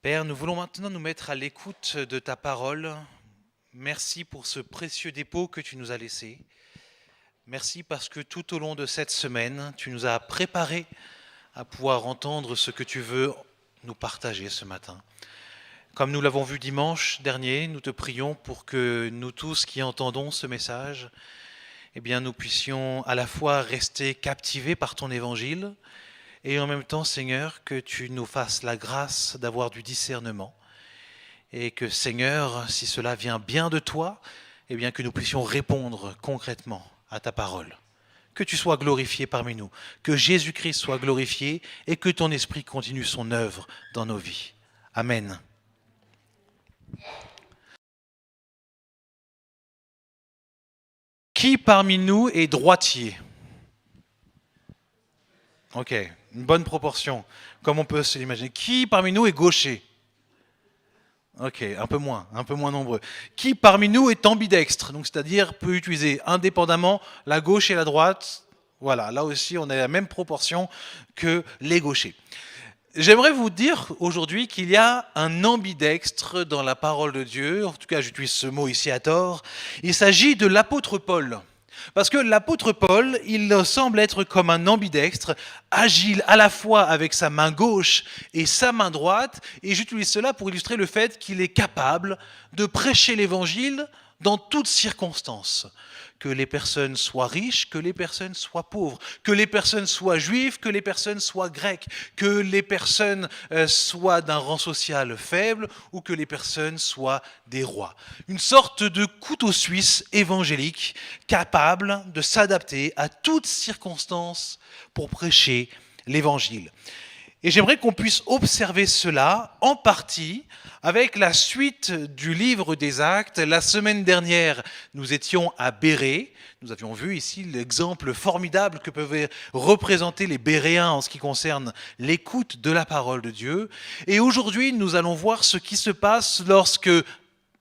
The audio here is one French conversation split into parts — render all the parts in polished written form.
Père, nous voulons maintenant nous mettre à l'écoute de ta parole. Merci pour ce précieux dépôt que tu nous as laissé. Merci parce que tout au long de cette semaine, tu nous as préparés à pouvoir entendre ce que tu veux nous partager ce matin. Comme nous l'avons vu dimanche dernier, nous te prions pour que nous tous qui entendons ce message, nous puissions à la fois rester captivés par ton évangile, et en même temps, Seigneur, que tu nous fasses la grâce d'avoir du discernement. Et que, Seigneur, si cela vient bien de toi, que nous puissions répondre concrètement à ta parole. Que tu sois glorifié parmi nous, que Jésus-Christ soit glorifié et que ton esprit continue son œuvre dans nos vies. Amen. Qui parmi nous est droitier ? Ok, une bonne proportion, comme on peut se l'imaginer. Qui parmi nous est gaucher ? Ok, un peu moins nombreux. Qui parmi nous est ambidextre, donc c'est-à-dire peut utiliser indépendamment la gauche et la droite. Voilà, là aussi on a la même proportion que les gauchers. J'aimerais vous dire aujourd'hui qu'il y a un ambidextre dans la parole de Dieu, en tout cas j'utilise ce mot ici à tort. Il s'agit de l'apôtre Paul. Parce que l'apôtre Paul, il semble être comme un ambidextre, agile à la fois avec sa main gauche et sa main droite, et j'utilise cela pour illustrer le fait qu'il est capable de prêcher l'évangile dans toutes circonstances. Que les personnes soient riches, que les personnes soient pauvres, que les personnes soient juives, que les personnes soient grecques, que les personnes soient d'un rang social faible ou que les personnes soient des rois. Une sorte de couteau suisse évangélique capable de s'adapter à toutes circonstances pour prêcher l'évangile. Et j'aimerais qu'on puisse observer cela en partie avec la suite du livre des Actes. La semaine dernière, nous étions à Bérée. Nous avions vu ici l'exemple formidable que peuvent représenter les Béréens en ce qui concerne l'écoute de la parole de Dieu. Et aujourd'hui, nous allons voir ce qui se passe lorsque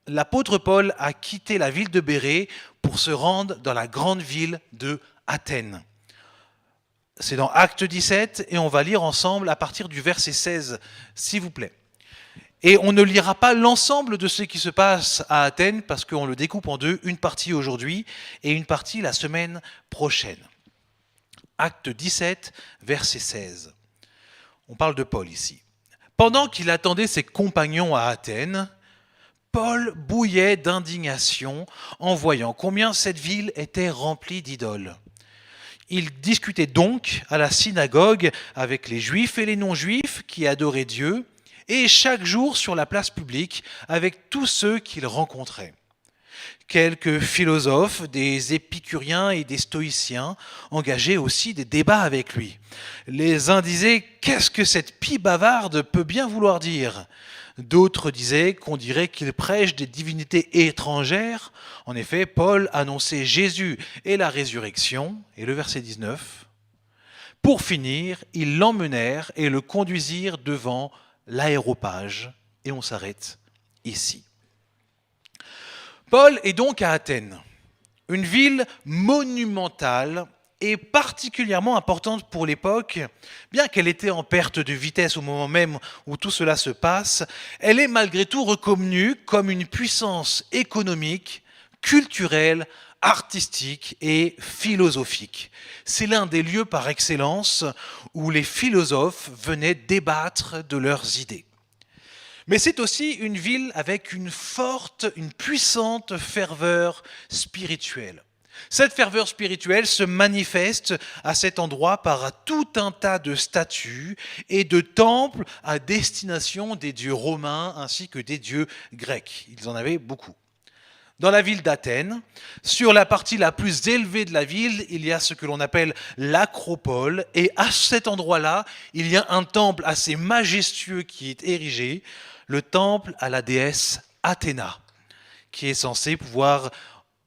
l'apôtre Paul a quitté la ville de Bérée pour se rendre dans la grande ville de Athènes. C'est dans Acte 17 et on va lire ensemble à partir du verset 16, s'il vous plaît. Et on ne lira pas l'ensemble de ce qui se passe à Athènes parce qu'on le découpe en deux, une partie aujourd'hui et une partie la semaine prochaine. Acte 17, verset 16. On parle de Paul ici. Pendant qu'il attendait ses compagnons à Athènes, Paul bouillait d'indignation en voyant combien cette ville était remplie d'idoles. Il discutait donc à la synagogue avec les juifs et les non-juifs qui adoraient Dieu, et chaque jour sur la place publique avec tous ceux qu'il rencontrait. Quelques philosophes, des épicuriens et des stoïciens engageaient aussi des débats avec lui. Les uns disaient « Qu'est-ce que cette pie bavarde peut bien vouloir dire ?» D'autres disaient qu'on dirait qu'il prêche des divinités étrangères. En effet, Paul annonçait Jésus et la résurrection. Et le verset 19. Pour finir, ils l'emmenèrent et le conduisirent devant l'aéropage. Et on s'arrête ici. Paul est donc à Athènes, une ville monumentale et particulièrement importante pour l'époque, bien qu'elle était en perte de vitesse au moment même où tout cela se passe, elle est malgré tout reconnue comme une puissance économique, culturelle, artistique et philosophique. C'est l'un des lieux par excellence où les philosophes venaient débattre de leurs idées. Mais c'est aussi une ville avec une puissante ferveur spirituelle. Cette ferveur spirituelle se manifeste à cet endroit par tout un tas de statues et de temples à destination des dieux romains ainsi que des dieux grecs. Ils en avaient beaucoup. Dans la ville d'Athènes, sur la partie la plus élevée de la ville, il y a ce que l'on appelle l'acropole. Et à cet endroit-là, il y a un temple assez majestueux qui est érigé, le temple à la déesse Athéna, qui est censé pouvoir,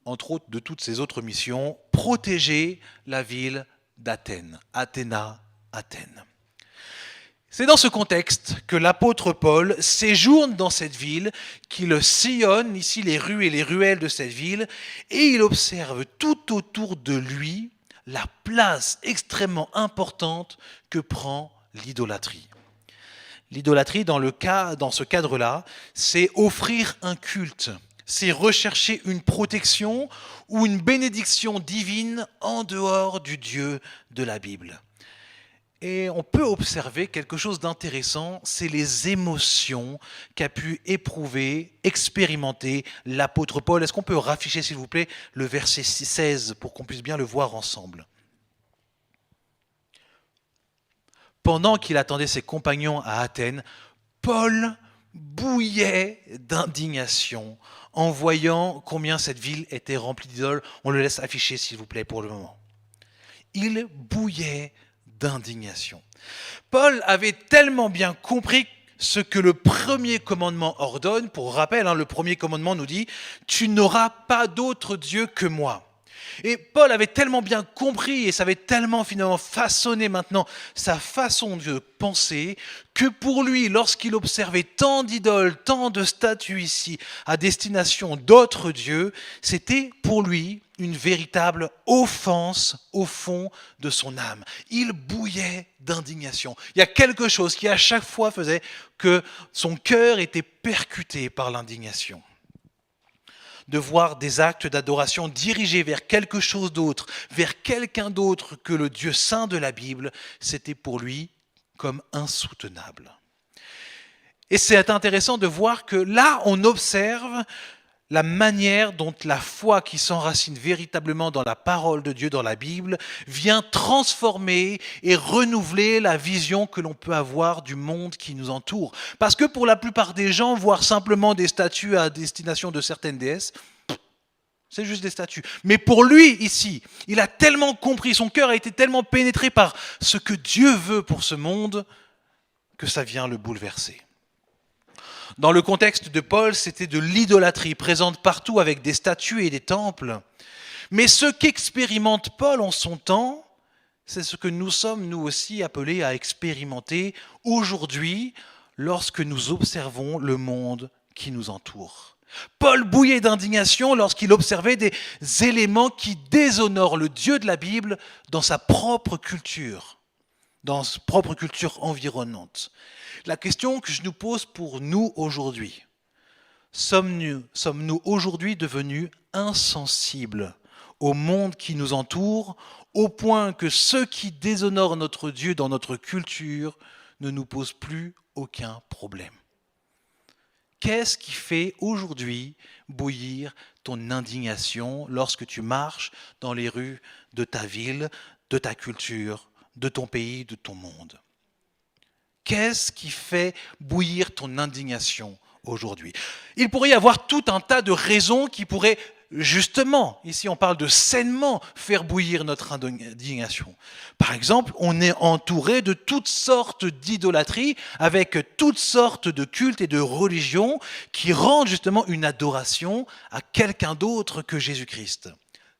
entre autres de toutes ses autres missions, protéger la ville d'Athènes. Athéna, Athènes. C'est dans ce contexte que l'apôtre Paul séjourne dans cette ville, qu'il sillonne ici les rues et les ruelles de cette ville, et il observe tout autour de lui la place extrêmement importante que prend l'idolâtrie. L'idolâtrie, dans ce cadre-là, c'est offrir un culte, c'est rechercher une protection ou une bénédiction divine en dehors du Dieu de la Bible. Et on peut observer quelque chose d'intéressant, c'est les émotions qu'a pu éprouver, expérimenter l'apôtre Paul. Est-ce qu'on peut rafficher, s'il vous plaît, le verset 16 pour qu'on puisse bien le voir ensemble? Pendant qu'il attendait ses compagnons à Athènes, Paul bouillait d'indignation en voyant combien cette ville était remplie d'idoles. On le laisse afficher, s'il vous plaît, pour le moment. Il bouillait d'indignation. Paul avait tellement bien compris ce que le premier commandement ordonne. Pour rappel, le premier commandement nous dit « Tu n'auras pas d'autre Dieu que moi ». Et Paul avait tellement bien compris et ça avait tellement finalement façonné maintenant sa façon de penser que pour lui, lorsqu'il observait tant d'idoles, tant de statues ici à destination d'autres dieux, c'était pour lui une véritable offense au fond de son âme. Il bouillait d'indignation. Il y a quelque chose qui à chaque fois faisait que son cœur était percuté par l'indignation. De voir des actes d'adoration dirigés vers quelque chose d'autre, vers quelqu'un d'autre que le Dieu saint de la Bible, c'était pour lui comme insoutenable. Et c'est intéressant de voir que là, on observe la manière dont la foi qui s'enracine véritablement dans la parole de Dieu, dans la Bible, vient transformer et renouveler la vision que l'on peut avoir du monde qui nous entoure. Parce que pour la plupart des gens, voir simplement des statues à destination de certaines déesses, c'est juste des statues. Mais pour lui, ici, il a tellement compris, son cœur a été tellement pénétré par ce que Dieu veut pour ce monde, que ça vient le bouleverser. Dans le contexte de Paul, c'était de l'idolâtrie présente partout avec des statues et des temples. Mais ce qu'expérimente Paul en son temps, c'est ce que nous sommes nous aussi appelés à expérimenter aujourd'hui lorsque nous observons le monde qui nous entoure. Paul bouillait d'indignation lorsqu'il observait des éléments qui déshonorent le Dieu de la Bible dans sa propre culture, dans sa propre culture environnante. La question que je nous pose pour nous aujourd'hui, sommes-nous aujourd'hui devenus insensibles au monde qui nous entoure, au point que ceux qui déshonorent notre Dieu dans notre culture ne nous posent plus aucun problème? Qu'est-ce qui fait aujourd'hui bouillir ton indignation lorsque tu marches dans les rues de ta ville, de ta culture, de ton pays, de ton monde? Qu'est-ce qui fait bouillir ton indignation aujourd'hui? Il pourrait y avoir tout un tas de raisons qui pourraient justement, ici on parle de sainement, faire bouillir notre indignation. Par exemple, on est entouré de toutes sortes d'idolâtries, avec toutes sortes de cultes et de religions qui rendent justement une adoration à quelqu'un d'autre que Jésus-Christ.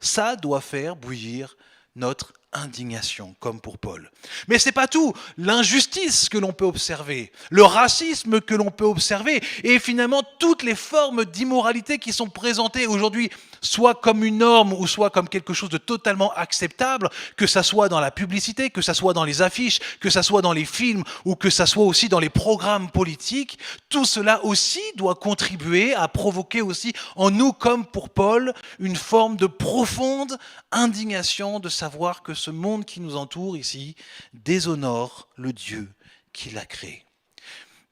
Ça doit faire bouillir notre indignation, comme pour Paul. Mais ce n'est pas tout. L'injustice que l'on peut observer, le racisme que l'on peut observer, et finalement toutes les formes d'immoralité qui sont présentées aujourd'hui, soit comme une norme ou soit comme quelque chose de totalement acceptable, que ça soit dans la publicité, que ça soit dans les affiches, que ça soit dans les films ou que ça soit aussi dans les programmes politiques, tout cela aussi doit contribuer à provoquer aussi en nous, comme pour Paul, une forme de profonde indignation de savoir que ce monde qui nous entoure ici déshonore le Dieu qui l'a créé.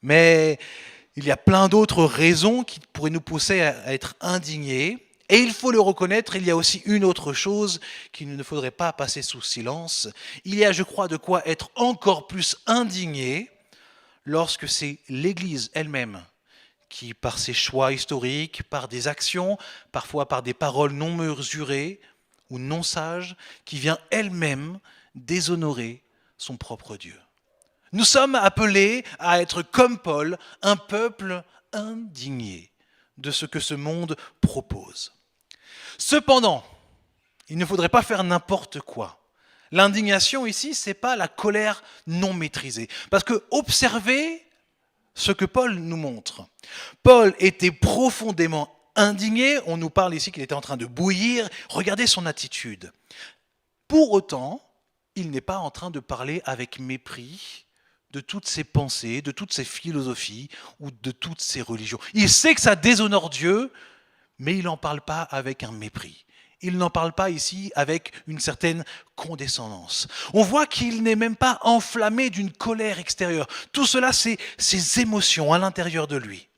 Mais il y a plein d'autres raisons qui pourraient nous pousser à être indignés. Et il faut le reconnaître, il y a aussi une autre chose qu'il ne faudrait pas passer sous silence. Il y a, je crois, de quoi être encore plus indigné lorsque c'est l'Église elle-même qui, par ses choix historiques, par des actions, parfois par des paroles non mesurées ou non sages, qui vient elle-même déshonorer son propre Dieu. Nous sommes appelés à être comme Paul, un peuple indigné de ce que ce monde propose. Cependant, il ne faudrait pas faire n'importe quoi. L'indignation ici, ce n'est pas la colère non maîtrisée. Parce que observez ce que Paul nous montre. Paul était profondément indigné, on nous parle ici qu'il était en train de bouillir, regardez son attitude. Pour autant, il n'est pas en train de parler avec mépris de toutes ses pensées, de toutes ses philosophies ou de toutes ses religions. Il sait que ça déshonore Dieu, mais il n'en parle pas avec un mépris. Il n'en parle pas ici avec une certaine condescendance. On voit qu'il n'est même pas enflammé d'une colère extérieure. Tout cela, c'est ses émotions à l'intérieur de lui.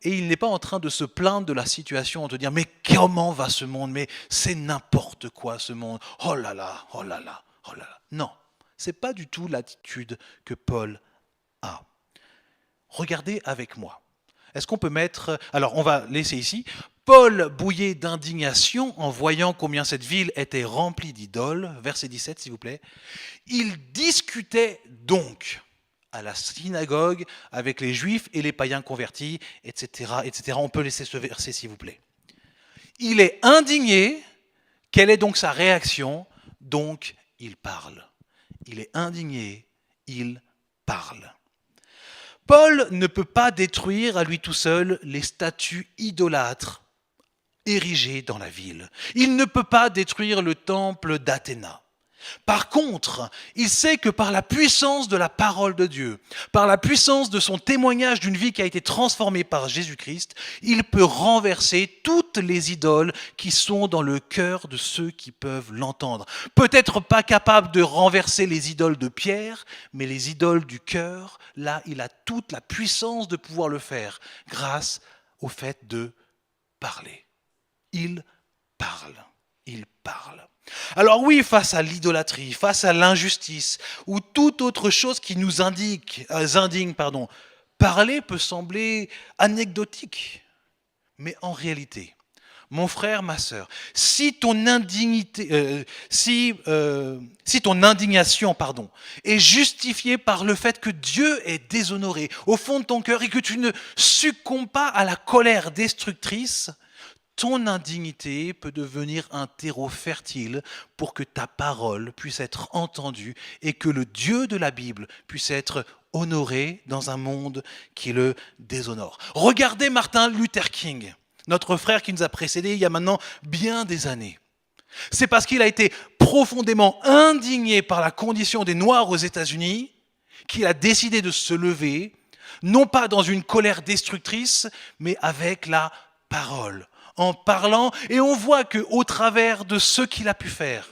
Et il n'est pas en train de se plaindre de la situation, de dire « Mais comment va ce monde ? Mais c'est n'importe quoi ce monde. Oh là là, oh là là, oh là là. » Non, ce n'est pas du tout l'attitude que Paul a. Regardez avec moi. Est-ce qu'on peut mettre... Alors, on va laisser ici. Paul bouillait d'indignation en voyant combien cette ville était remplie d'idoles. Verset 17, s'il vous plaît. Il discutait donc à la synagogue avec les Juifs et les païens convertis, etc., etc. On peut laisser ce verset, s'il vous plaît. Il est indigné. Quelle est donc sa réaction ? Donc, il parle. Il est indigné. Il parle. Paul ne peut pas détruire à lui tout seul les statues idolâtres érigées dans la ville. Il ne peut pas détruire le temple d'Athéna. Par contre, il sait que par la puissance de la parole de Dieu, par la puissance de son témoignage d'une vie qui a été transformée par Jésus-Christ, il peut renverser toutes les idoles qui sont dans le cœur de ceux qui peuvent l'entendre. Peut-être pas capable de renverser les idoles de Pierre, mais les idoles du cœur, là, il a toute la puissance de pouvoir le faire grâce au fait de parler. Il parle. Il parle. Alors oui, face à l'idolâtrie, face à l'injustice ou toute autre chose qui nous indigne, parler peut sembler anecdotique. Mais en réalité, mon frère, ma sœur, si ton indignation est justifiée par le fait que Dieu est déshonoré au fond de ton cœur et que tu ne succombes pas à la colère destructrice, ton indignité peut devenir un terreau fertile pour que ta parole puisse être entendue et que le Dieu de la Bible puisse être honoré dans un monde qui le déshonore. Regardez Martin Luther King, notre frère qui nous a précédés il y a maintenant bien des années. C'est parce qu'il a été profondément indigné par la condition des Noirs aux États-Unis qu'il a décidé de se lever, non pas dans une colère destructrice, mais avec la parole. En parlant, et on voit qu'au travers de ce qu'il a pu faire,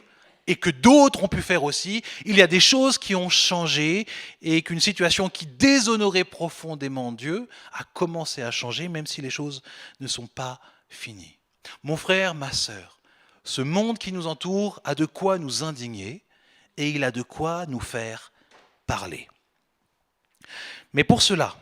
et que d'autres ont pu faire aussi, il y a des choses qui ont changé, et qu'une situation qui déshonorait profondément Dieu a commencé à changer, même si les choses ne sont pas finies. Mon frère, ma sœur, ce monde qui nous entoure a de quoi nous indigner, et il a de quoi nous faire parler. Mais pour cela,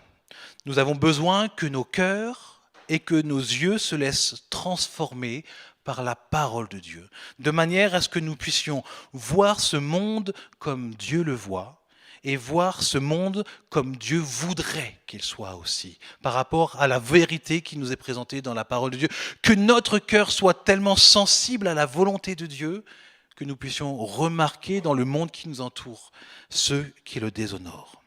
nous avons besoin que nos cœurs et que nos yeux se laissent transformer par la parole de Dieu, de manière à ce que nous puissions voir ce monde comme Dieu le voit et voir ce monde comme Dieu voudrait qu'il soit aussi, par rapport à la vérité qui nous est présentée dans la parole de Dieu, que notre cœur soit tellement sensible à la volonté de Dieu que nous puissions remarquer dans le monde qui nous entoure ceux qui le déshonorent.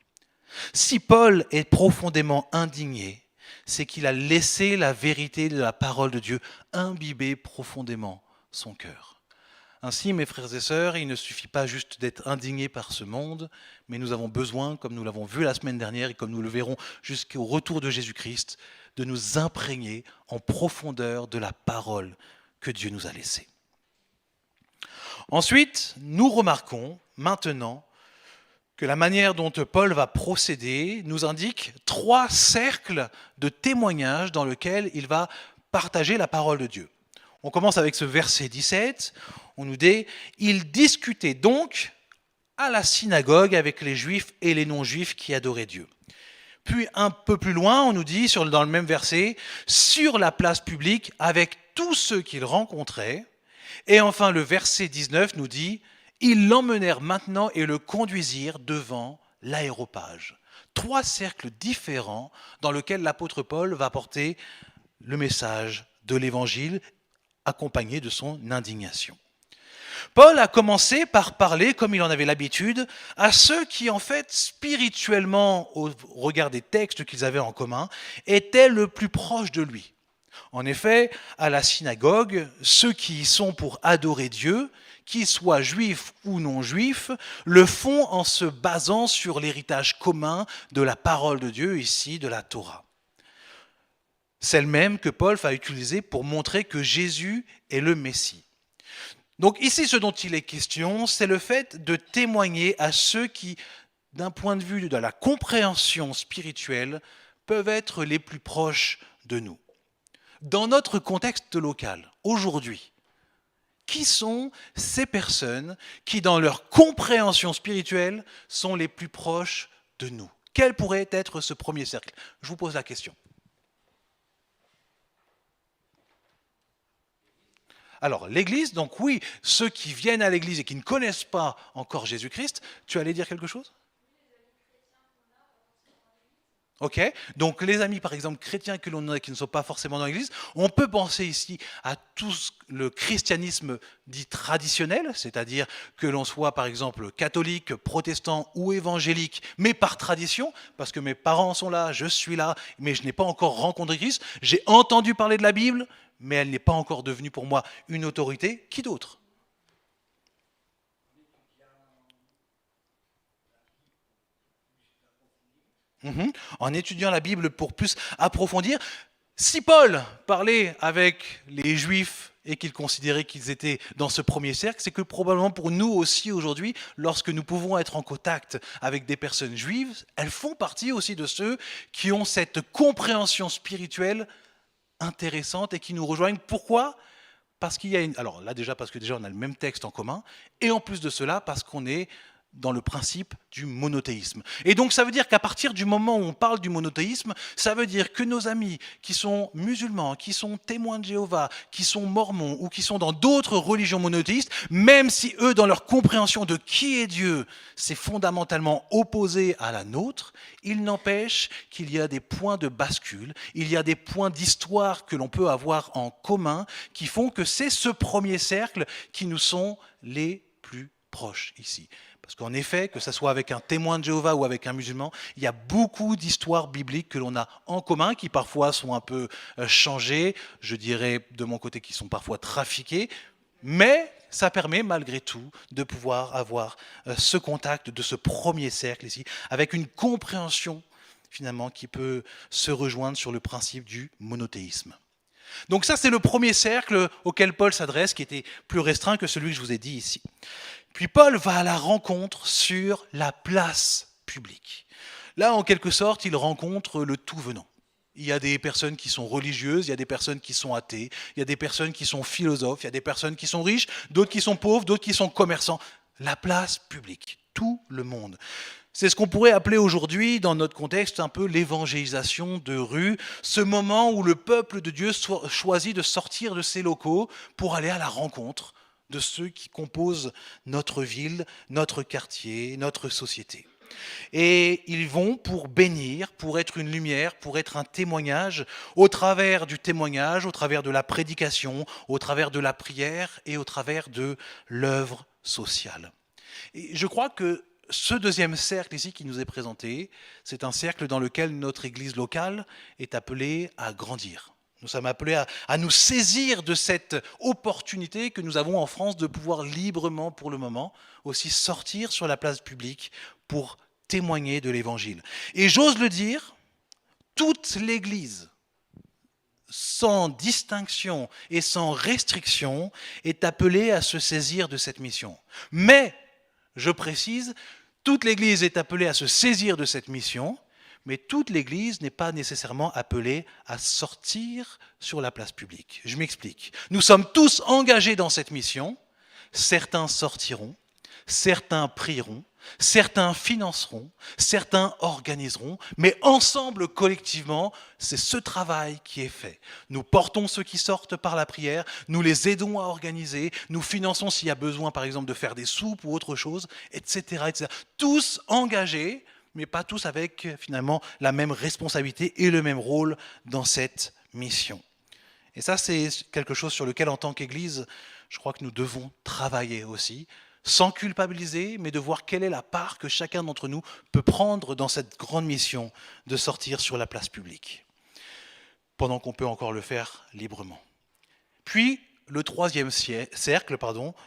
Si Paul est profondément indigné, c'est qu'il a laissé la vérité de la parole de Dieu imbiber profondément son cœur. Ainsi, mes frères et sœurs, il ne suffit pas juste d'être indigné par ce monde, mais nous avons besoin, comme nous l'avons vu la semaine dernière et comme nous le verrons jusqu'au retour de Jésus-Christ, de nous imprégner en profondeur de la parole que Dieu nous a laissée. Ensuite, nous remarquons maintenant que la manière dont Paul va procéder nous indique 3 cercles de témoignages dans lesquels il va partager la parole de Dieu. On commence avec ce verset 17, on nous dit « Il discutait donc à la synagogue avec les Juifs et les non-Juifs qui adoraient Dieu. » Puis un peu plus loin, on nous dit, dans le même verset, « sur la place publique avec tous ceux qu'il rencontrait. » Et enfin, le verset 19 nous dit « Ils l'emmenèrent maintenant et le conduisirent devant l'aréopage. » 3 cercles différents dans lesquels l'apôtre Paul va porter le message de l'évangile accompagné de son indignation. Paul a commencé par parler, comme il en avait l'habitude, à ceux qui, en fait, spirituellement, au regard des textes qu'ils avaient en commun, étaient le plus proches de lui. En effet, à la synagogue, ceux qui y sont pour adorer Dieu, qu'ils soient juifs ou non juifs, le font en se basant sur l'héritage commun de la parole de Dieu, ici de la Torah. Celle même que Paul va utiliser pour montrer que Jésus est le Messie. Donc ici, ce dont il est question, c'est le fait de témoigner à ceux qui, d'un point de vue de la compréhension spirituelle, peuvent être les plus proches de nous. Dans notre contexte local, aujourd'hui, qui sont ces personnes qui, dans leur compréhension spirituelle, sont les plus proches de nous? Quel pourrait être ce premier cercle? Je vous pose la question. Alors, l'Église, donc oui, ceux qui viennent à l'Église et qui ne connaissent pas encore Jésus-Christ, tu allais dire quelque chose? Ok, donc les amis par exemple chrétiens que l'on a qui ne sont pas forcément dans l'église, on peut penser ici à tout le christianisme dit traditionnel, c'est-à-dire que l'on soit par exemple catholique, protestant ou évangélique, mais par tradition, parce que mes parents sont là, je suis là, mais je n'ai pas encore rencontré Christ, j'ai entendu parler de la Bible, mais elle n'est pas encore devenue pour moi une autorité. Qui d'autre? En étudiant la Bible pour plus approfondir. Si Paul parlait avec les Juifs et qu'il considérait qu'ils étaient dans ce premier cercle, c'est que probablement pour nous aussi aujourd'hui, lorsque nous pouvons être en contact avec des personnes juives, elles font partie aussi de ceux qui ont cette compréhension spirituelle intéressante et qui nous rejoignent. Pourquoi? Parce qu'il y a une... Alors là déjà, parce que déjà on a le même texte en commun, et en plus de cela, parce qu'on est dans le principe du monothéisme. Et donc ça veut dire qu'à partir du moment où on parle du monothéisme, ça veut dire que nos amis qui sont musulmans, qui sont témoins de Jéhovah, qui sont mormons ou qui sont dans d'autres religions monothéistes, même si eux, dans leur compréhension de qui est Dieu, c'est fondamentalement opposé à la nôtre, il n'empêche qu'il y a des points de bascule, il y a des points d'histoire que l'on peut avoir en commun qui font que c'est ce premier cercle qui nous sont les plus proches ici. Parce qu'en effet, que ce soit avec un témoin de Jéhovah ou avec un musulman, il y a beaucoup d'histoires bibliques que l'on a en commun, qui parfois sont un peu changées, je dirais de mon côté qui sont parfois trafiquées, mais ça permet malgré tout de pouvoir avoir ce contact de ce premier cercle ici, avec une compréhension finalement qui peut se rejoindre sur le principe du monothéisme. Donc ça, c'est le premier cercle auquel Paul s'adresse, qui était plus restreint que celui que je vous ai dit ici. Puis Paul va à la rencontre sur la place publique. Là, en quelque sorte, il rencontre le tout venant. Il y a des personnes qui sont religieuses, il y a des personnes qui sont athées, il y a des personnes qui sont philosophes, il y a des personnes qui sont riches, d'autres qui sont pauvres, d'autres qui sont commerçants. La place publique, tout le monde. C'est ce qu'on pourrait appeler aujourd'hui, dans notre contexte, un peu l'évangélisation de rue, ce moment où le peuple de Dieu choisit de sortir de ses locaux pour aller à la rencontre de ceux qui composent notre ville, notre quartier, notre société. Et ils vont pour bénir, pour être une lumière, pour être un témoignage, au travers du témoignage, au travers de la prédication, au travers de la prière et au travers de l'œuvre sociale. Et je crois que ce deuxième cercle ici qui nous est présenté, c'est un cercle dans lequel notre église locale est appelée à grandir. Nous sommes appelés à nous saisir de cette opportunité que nous avons en France de pouvoir librement, pour le moment, aussi sortir sur la place publique pour témoigner de l'Évangile. Et j'ose le dire, toute l'Église, sans distinction et sans restriction, est appelée à se saisir de cette mission. Mais, je précise, toute l'Église est appelée à se saisir de cette mission, mais toute l'Église n'est pas nécessairement appelée à sortir sur la place publique. Je m'explique. Nous sommes tous engagés dans cette mission. Certains sortiront, certains prieront, certains financeront, certains organiseront, mais ensemble, collectivement, c'est ce travail qui est fait. Nous portons ceux qui sortent par la prière, nous les aidons à organiser, nous finançons s'il y a besoin, par exemple, de faire des soupes ou autre chose, etc., etc. Tous engagés, mais pas tous avec finalement la même responsabilité et le même rôle dans cette mission. Et ça, c'est quelque chose sur lequel, en tant qu'Église, je crois que nous devons travailler aussi, sans culpabiliser, mais de voir quelle est la part que chacun d'entre nous peut prendre dans cette grande mission de sortir sur la place publique. pendant qu'on peut encore le faire librement. Puis, le troisième cercle,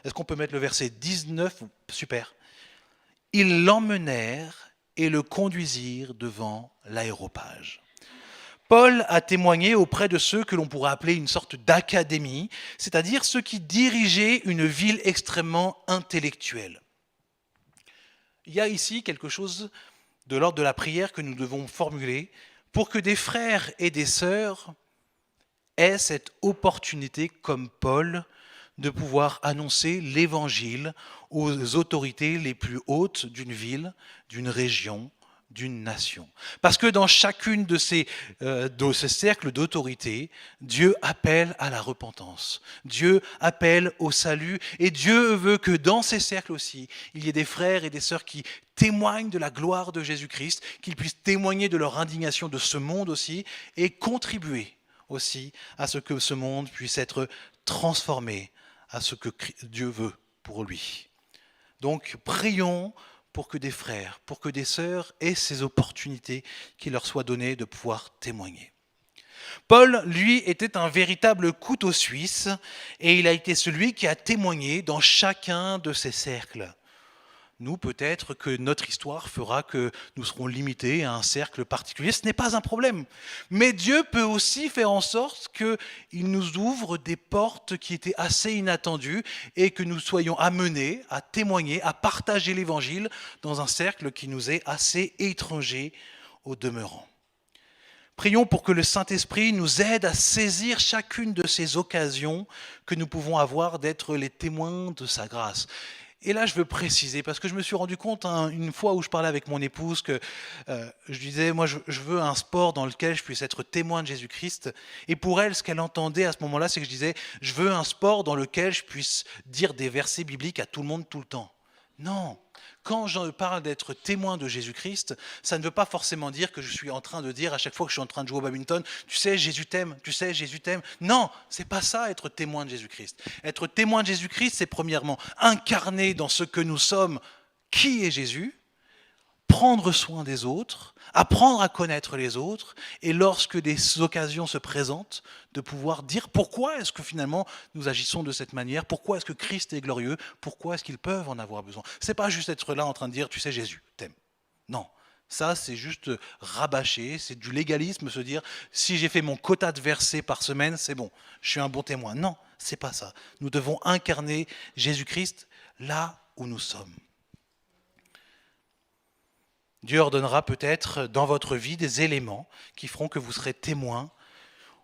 est-ce qu'on peut mettre le verset 19 ? Super. Ils l'emmenèrent et le conduisirent devant l'aéropage. Paul a témoigné auprès de ceux que l'on pourrait appeler une sorte d'académie, c'est-à-dire ceux qui dirigeaient une ville extrêmement intellectuelle. Il y a ici quelque chose de l'ordre de la prière que nous devons formuler pour que des frères et des sœurs aient cette opportunité, comme Paul, de pouvoir annoncer l'évangile aux autorités les plus hautes d'une ville, d'une région, d'une nation. Parce que dans chacune de ces cercles d'autorité, Dieu appelle à la repentance, Dieu appelle au salut, et Dieu veut que dans ces cercles aussi, il y ait des frères et des sœurs qui témoignent de la gloire de Jésus-Christ, qu'ils puissent témoigner de leur indignation de ce monde aussi, et contribuer aussi à ce que ce monde puisse être transformé à ce que Dieu veut pour lui. Donc prions pour que des frères, pour que des sœurs aient ces opportunités qui leur soient données de pouvoir témoigner. Paul, lui, était un véritable couteau suisse et il a été celui qui a témoigné dans chacun de ces cercles. Nous, peut-être que notre histoire fera que nous serons limités à un cercle particulier. Ce n'est pas un problème. Mais Dieu peut aussi faire en sorte qu'il nous ouvre des portes qui étaient assez inattendues et que nous soyons amenés à témoigner, à partager l'Évangile dans un cercle qui nous est assez étranger au demeurant. Prions pour que le Saint-Esprit nous aide à saisir chacune de ces occasions que nous pouvons avoir d'être les témoins de sa grâce. Et là, je veux préciser, parce que je me suis rendu compte une fois où je parlais avec mon épouse que je disais, moi, je veux un sport dans lequel je puisse être témoin de Jésus-Christ. Et pour elle, ce qu'elle entendait à ce moment-là, c'est que je disais, je veux un sport dans lequel je puisse dire des versets bibliques à tout le monde tout le temps. Non, quand je parle d'être témoin de Jésus-Christ, ça ne veut pas forcément dire que je suis en train de dire à chaque fois que je suis en train de jouer au badminton, tu sais, Jésus t'aime, tu sais, Jésus t'aime. Non, c'est pas ça être témoin de Jésus-Christ. Être témoin de Jésus-Christ, c'est premièrement incarner dans ce que nous sommes qui est Jésus, prendre soin des autres, apprendre à connaître les autres, et lorsque des occasions se présentent, de pouvoir dire pourquoi est-ce que finalement nous agissons de cette manière, pourquoi est-ce que Christ est glorieux, pourquoi est-ce qu'ils peuvent en avoir besoin. C'est pas juste être là en train de dire, tu sais Jésus, t'aime. Non, ça c'est juste rabâcher, c'est du légalisme, se dire, si j'ai fait mon quota de versets par semaine, c'est bon, je suis un bon témoin. Non, c'est pas ça. Nous devons incarner Jésus-Christ là où nous sommes. Dieu ordonnera peut-être dans votre vie des éléments qui feront que vous serez témoins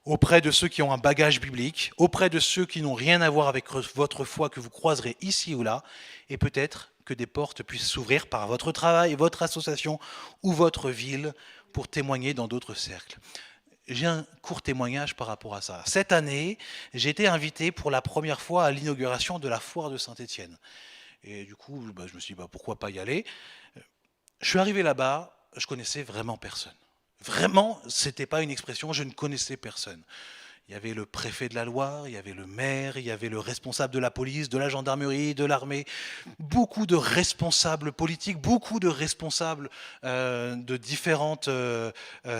auprès de ceux qui ont un bagage biblique, auprès de ceux qui n'ont rien à voir avec votre foi que vous croiserez ici ou là, et peut-être que des portes puissent s'ouvrir par votre travail, votre association ou votre ville pour témoigner dans d'autres cercles. J'ai un court témoignage par rapport à ça. Cette année, j'ai été invité pour la première fois à l'inauguration de la foire de Saint-Étienne. Et du coup, je me suis dit, pourquoi pas y aller ? Je suis arrivé là-bas, je connaissais vraiment personne. Vraiment, c'était pas une expression, je ne connaissais personne. Il y avait le préfet de la Loire, il y avait le maire, il y avait le responsable de la police, de la gendarmerie, de l'armée, beaucoup de responsables politiques, beaucoup de responsables de différentes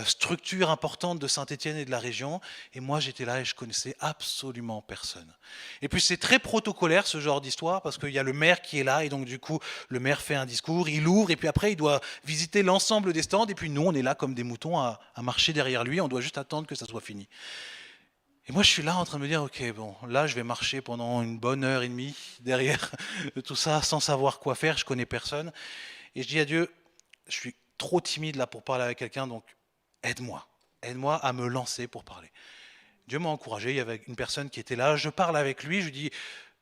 structures importantes de Saint-Étienne et de la région. Et moi, j'étais là et je connaissais absolument personne. Et puis, c'est très protocolaire ce genre d'histoire parce qu'il y a le maire qui est là et donc du coup, le maire fait un discours, il ouvre et puis après, il doit visiter l'ensemble des stands et puis nous, on est là comme des moutons à marcher derrière lui, on doit juste attendre que ça soit fini. Et moi, je suis là en train de me dire, ok, bon, là, je vais marcher pendant une bonne heure et demie derrière tout ça, sans savoir quoi faire, je connais personne. Et je dis à Dieu, je suis trop timide là pour parler avec quelqu'un, donc aide-moi à me lancer pour parler. Dieu m'a encouragé, il y avait une personne qui était là, je parle avec lui, je lui dis,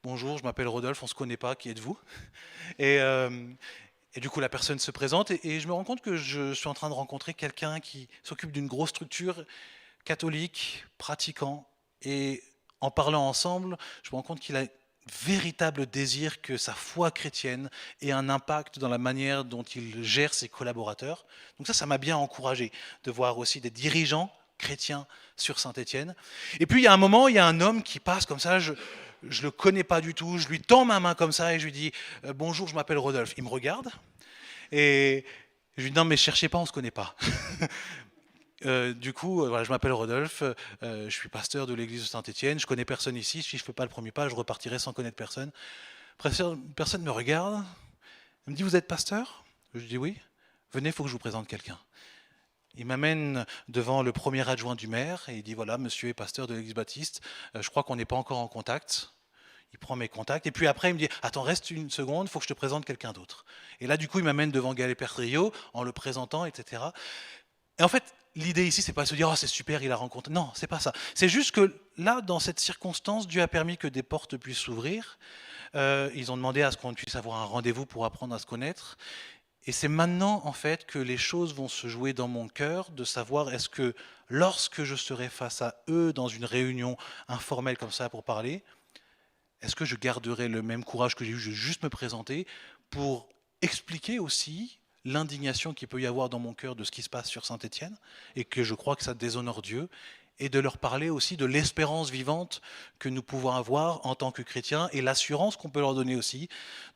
bonjour, je m'appelle Rodolphe, on ne se connaît pas, qui êtes-vous ? Et du coup, la personne se présente et je me rends compte que je suis en train de rencontrer quelqu'un qui s'occupe d'une grosse structure catholique, pratiquant, et en parlant ensemble, je me rends compte qu'il a un véritable désir que sa foi chrétienne ait un impact dans la manière dont il gère ses collaborateurs. Donc ça m'a bien encouragé de voir aussi des dirigeants chrétiens sur Saint-Étienne. Et puis il y a un moment, il y a un homme qui passe comme ça, je le connais pas du tout, je lui tends ma main comme ça et je lui dis « Bonjour, je m'appelle Rodolphe ». Il me regarde et je lui dis « Non mais cherchez pas, on se connaît pas ». Du coup, voilà, je m'appelle Rodolphe, je suis pasteur de l'église de Saint-Étienne, je connais personne ici, si je ne fais pas le premier pas, je repartirai sans connaître personne. Personne me regarde, il me dit, vous êtes pasteur? Je dis oui, venez, il faut que je vous présente quelqu'un. Il m'amène devant le premier adjoint du maire et il dit, voilà, monsieur est pasteur de l'église baptiste, je crois qu'on n'est pas encore en contact. Il prend mes contacts et puis après il me dit, attends, reste une seconde, il faut que je te présente quelqu'un d'autre. Et là, du coup, il m'amène devant Galé Pertrio en le présentant, etc. Et en fait, l'idée ici, c'est pas de se dire, oh, c'est super, il a rencontré. Non, c'est pas ça. C'est juste que là, dans cette circonstance, Dieu a permis que des portes puissent s'ouvrir. Ils ont demandé à ce qu'on puisse avoir un rendez-vous pour apprendre à se connaître. Et c'est maintenant, en fait, que les choses vont se jouer dans mon cœur, de savoir est-ce que lorsque je serai face à eux dans une réunion informelle comme ça pour parler, est-ce que je garderai le même courage que j'ai eu de juste me présenter pour expliquer aussi l'indignation qu'il peut y avoir dans mon cœur de ce qui se passe sur Saint-Étienne et que je crois que ça déshonore Dieu, et de leur parler aussi de l'espérance vivante que nous pouvons avoir en tant que chrétiens et l'assurance qu'on peut leur donner aussi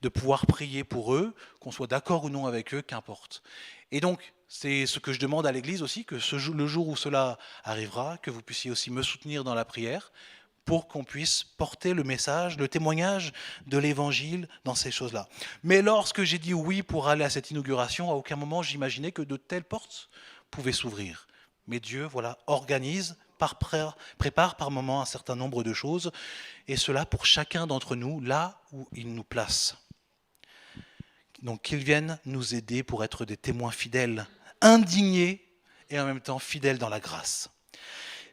de pouvoir prier pour eux, qu'on soit d'accord ou non avec eux, qu'importe. Et donc, c'est ce que je demande à l'Église aussi, que le jour où cela arrivera, que vous puissiez aussi me soutenir dans la prière, pour qu'on puisse porter le message, le témoignage de l'Évangile dans ces choses-là. Mais lorsque j'ai dit oui pour aller à cette inauguration, à aucun moment j'imaginais que de telles portes pouvaient s'ouvrir. Mais Dieu, voilà, organise, prépare par moment un certain nombre de choses, et cela pour chacun d'entre nous, là où il nous place. Donc qu'ils viennent nous aider pour être des témoins fidèles, indignés et en même temps fidèles dans la grâce.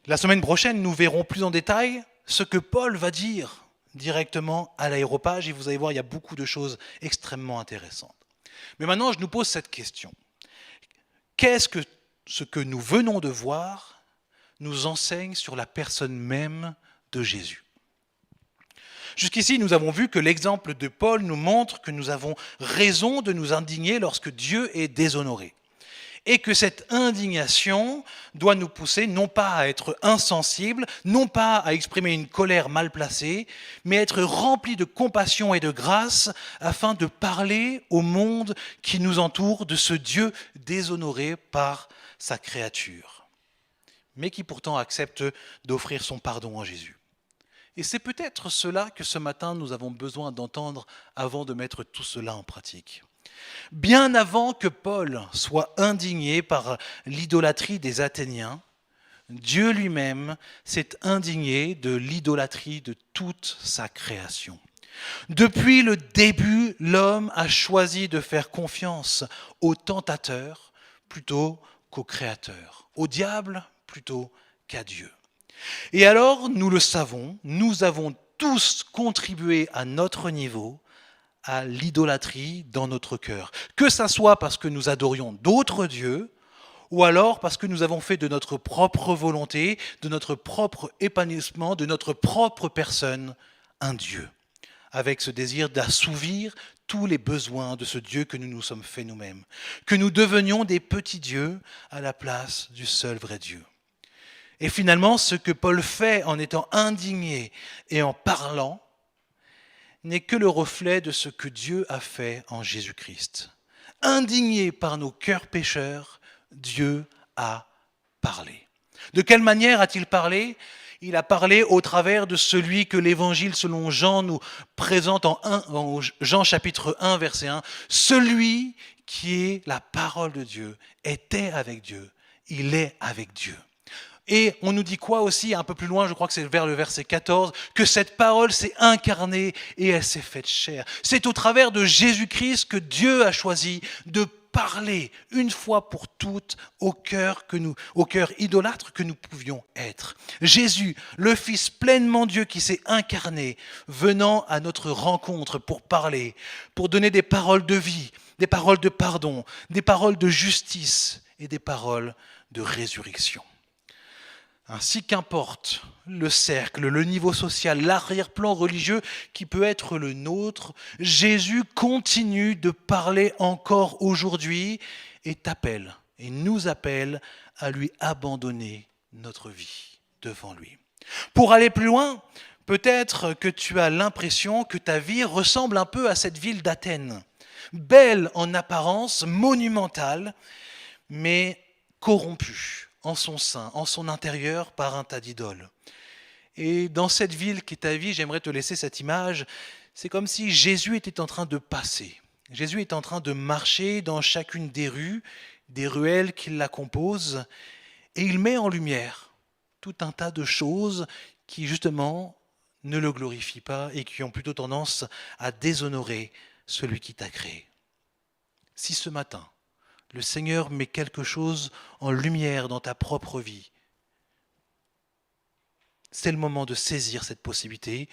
La semaine prochaine, nous verrons plus en détail ce que Paul va dire directement à l'Aréopage, et vous allez voir, il y a beaucoup de choses extrêmement intéressantes. Mais maintenant, je nous pose cette question. Qu'est-ce que ce que nous venons de voir nous enseigne sur la personne même de Jésus? Jusqu'ici, nous avons vu que l'exemple de Paul nous montre que nous avons raison de nous indigner lorsque Dieu est déshonoré. Et que cette indignation doit nous pousser non pas à être insensibles, non pas à exprimer une colère mal placée, mais être remplis de compassion et de grâce afin de parler au monde qui nous entoure de ce Dieu déshonoré par sa créature, mais qui pourtant accepte d'offrir son pardon en Jésus. Et c'est peut-être cela que ce matin nous avons besoin d'entendre avant de mettre tout cela en pratique. Bien avant que Paul soit indigné par l'idolâtrie des Athéniens, Dieu lui-même s'est indigné de l'idolâtrie de toute sa création. Depuis le début, l'homme a choisi de faire confiance au tentateur plutôt qu'au créateur, au diable plutôt qu'à Dieu. Et alors, nous le savons, nous avons tous contribué à notre niveau à l'idolâtrie dans notre cœur. Que ça soit parce que nous adorions d'autres dieux, ou alors parce que nous avons fait de notre propre volonté, de notre propre épanouissement, de notre propre personne, un Dieu, avec ce désir d'assouvir tous les besoins de ce Dieu que nous nous sommes fait nous-mêmes, que nous devenions des petits dieux à la place du seul vrai Dieu. Et finalement, ce que Paul fait en étant indigné et en parlant, n'est que le reflet de ce que Dieu a fait en Jésus-Christ. Indigné par nos cœurs pécheurs, Dieu a parlé. De quelle manière a-t-il parlé ? Il a parlé au travers de celui que l'Évangile selon Jean nous présente en Jean chapitre 1, verset 1. Celui qui est la parole de Dieu était avec Dieu. Il est avec Dieu. Et on nous dit quoi aussi, un peu plus loin, je crois que c'est vers le verset 14, que cette parole s'est incarnée et elle s'est faite chair. C'est au travers de Jésus-Christ que Dieu a choisi de parler une fois pour toutes au cœur idolâtre que nous pouvions être. Jésus, le Fils pleinement Dieu qui s'est incarné, venant à notre rencontre pour parler, pour donner des paroles de vie, des paroles de pardon, des paroles de justice et des paroles de résurrection. Ainsi qu'importe le cercle, le niveau social, l'arrière-plan religieux qui peut être le nôtre, Jésus continue de parler encore aujourd'hui et t'appelle et nous appelle à lui abandonner notre vie devant lui. Pour aller plus loin, peut-être que tu as l'impression que ta vie ressemble un peu à cette ville d'Athènes, belle en apparence, monumentale, mais corrompue, en son sein, en son intérieur, par un tas d'idoles. Et dans cette ville qui est ta vie, j'aimerais te laisser cette image. C'est comme si Jésus était en train de passer. Jésus est en train de marcher dans chacune des rues, des ruelles qui la composent, et il met en lumière tout un tas de choses qui, justement, ne le glorifient pas et qui ont plutôt tendance à déshonorer celui qui t'a créé. Si ce matin, le Seigneur met quelque chose en lumière dans ta propre vie, c'est le moment de saisir cette possibilité,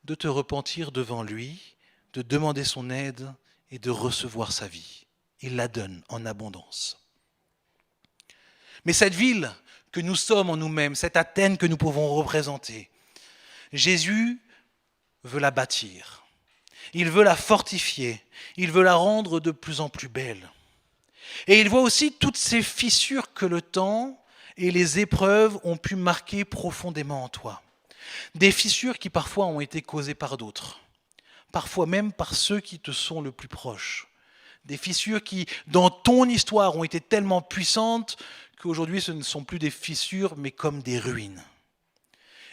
de te repentir devant lui, de demander son aide et de recevoir sa vie. Il la donne en abondance. Mais cette ville que nous sommes en nous-mêmes, cette Athènes que nous pouvons représenter, Jésus veut la bâtir. Il veut la fortifier. Il veut la rendre de plus en plus belle. Et il voit aussi toutes ces fissures que le temps et les épreuves ont pu marquer profondément en toi. Des fissures qui parfois ont été causées par d'autres, parfois même par ceux qui te sont le plus proches. Des fissures qui, dans ton histoire, ont été tellement puissantes qu'aujourd'hui ce ne sont plus des fissures, mais comme des ruines.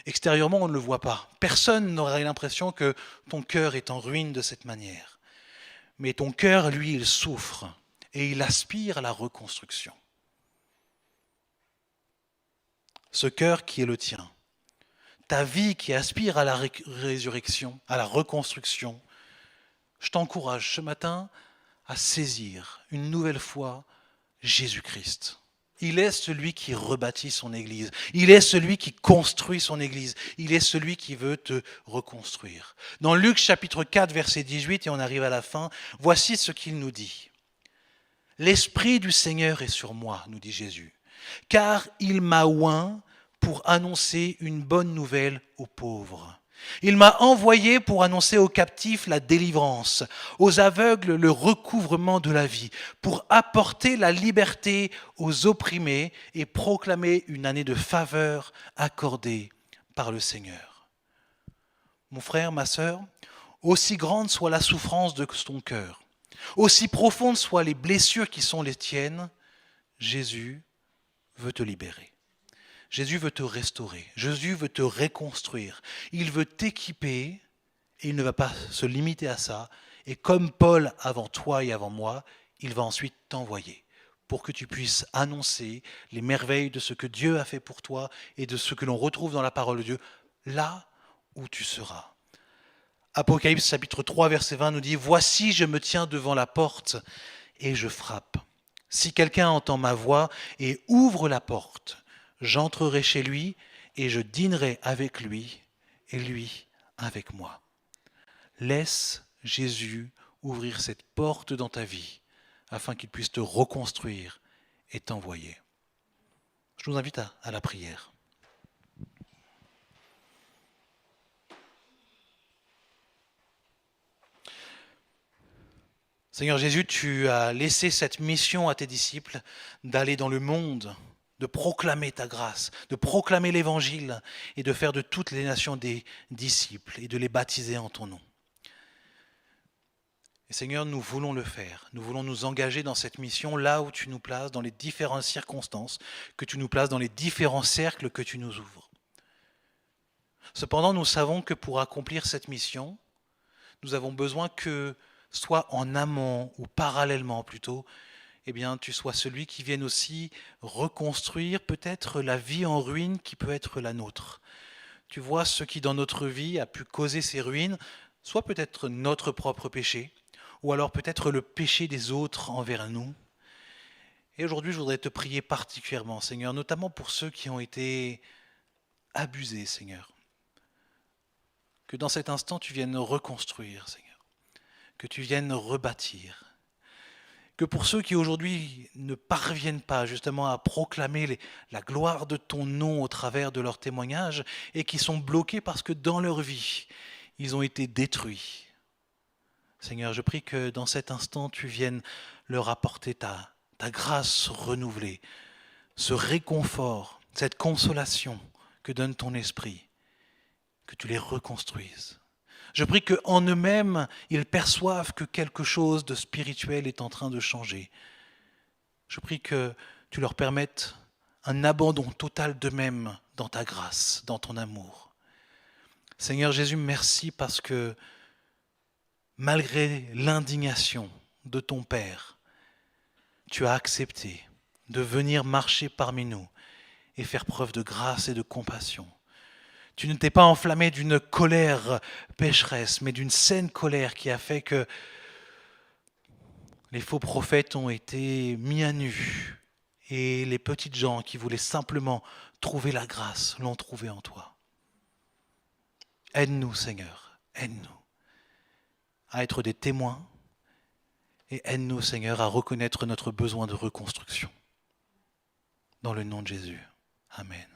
Extérieurement, on ne le voit pas. Personne n'aurait l'impression que ton cœur est en ruine de cette manière. Mais ton cœur, lui, il souffre et il aspire à la reconstruction. Ce cœur qui est le tien, ta vie qui aspire à la résurrection, à la reconstruction, je t'encourage ce matin à saisir une nouvelle fois Jésus-Christ. Il est celui qui rebâtit son Église. Il est celui qui construit son Église. Il est celui qui veut te reconstruire. Dans Luc chapitre 4, verset 18, et on arrive à la fin, voici ce qu'il nous dit. « L'Esprit du Seigneur est sur moi, nous dit Jésus, car il m'a oint pour annoncer une bonne nouvelle aux pauvres. Il m'a envoyé pour annoncer aux captifs la délivrance, aux aveugles le recouvrement de la vie, pour apporter la liberté aux opprimés et proclamer une année de faveur accordée par le Seigneur. » Mon frère, ma sœur, aussi grande soit la souffrance de ton cœur, aussi profondes soient les blessures qui sont les tiennes, Jésus veut te libérer. Jésus veut te restaurer, Jésus veut te reconstruire, il veut t'équiper et il ne va pas se limiter à ça. Et comme Paul avant toi et avant moi, il va ensuite t'envoyer pour que tu puisses annoncer les merveilles de ce que Dieu a fait pour toi et de ce que l'on retrouve dans la parole de Dieu, là où tu seras. Apocalypse chapitre 3 verset 20 nous dit « Voici je me tiens devant la porte et je frappe. Si quelqu'un entend ma voix et ouvre la porte, j'entrerai chez lui et je dînerai avec lui et lui avec moi. » Laisse Jésus ouvrir cette porte dans ta vie afin qu'il puisse te reconstruire et t'envoyer. Je vous invite à la prière. Seigneur Jésus, tu as laissé cette mission à tes disciples d'aller dans le monde, de proclamer ta grâce, de proclamer l'évangile et de faire de toutes les nations des disciples et de les baptiser en ton nom. Et Seigneur, nous voulons le faire. Nous voulons nous engager dans cette mission là où tu nous places, dans les différentes circonstances que tu nous places, dans les différents cercles que tu nous ouvres. Cependant, nous savons que pour accomplir cette mission, nous avons besoin que, soit en amont ou parallèlement plutôt, eh bien, tu sois celui qui vienne aussi reconstruire peut-être la vie en ruine qui peut être la nôtre. Tu vois ce qui dans notre vie a pu causer ces ruines, soit peut-être notre propre péché, ou alors peut-être le péché des autres envers nous. Et aujourd'hui, je voudrais te prier particulièrement, Seigneur, notamment pour ceux qui ont été abusés, Seigneur. Que dans cet instant, tu viennes reconstruire, Seigneur. Que tu viennes rebâtir. Que pour ceux qui aujourd'hui ne parviennent pas justement à proclamer la gloire de ton nom au travers de leurs témoignages et qui sont bloqués parce que dans leur vie, ils ont été détruits. Seigneur, je prie que dans cet instant, tu viennes leur apporter ta grâce renouvelée, ce réconfort, cette consolation que donne ton esprit, que tu les reconstruises. Je prie qu'en eux-mêmes, ils perçoivent que quelque chose de spirituel est en train de changer. Je prie que tu leur permettes un abandon total d'eux-mêmes dans ta grâce, dans ton amour. Seigneur Jésus, merci parce que malgré l'indignation de ton Père, tu as accepté de venir marcher parmi nous et faire preuve de grâce et de compassion. Tu ne t'es pas enflammé d'une colère pécheresse, mais d'une saine colère qui a fait que les faux prophètes ont été mis à nu et les petites gens qui voulaient simplement trouver la grâce l'ont trouvée en toi. Aide-nous, Seigneur, aide-nous à être des témoins et aide-nous, Seigneur, à reconnaître notre besoin de reconstruction. Dans le nom de Jésus. Amen.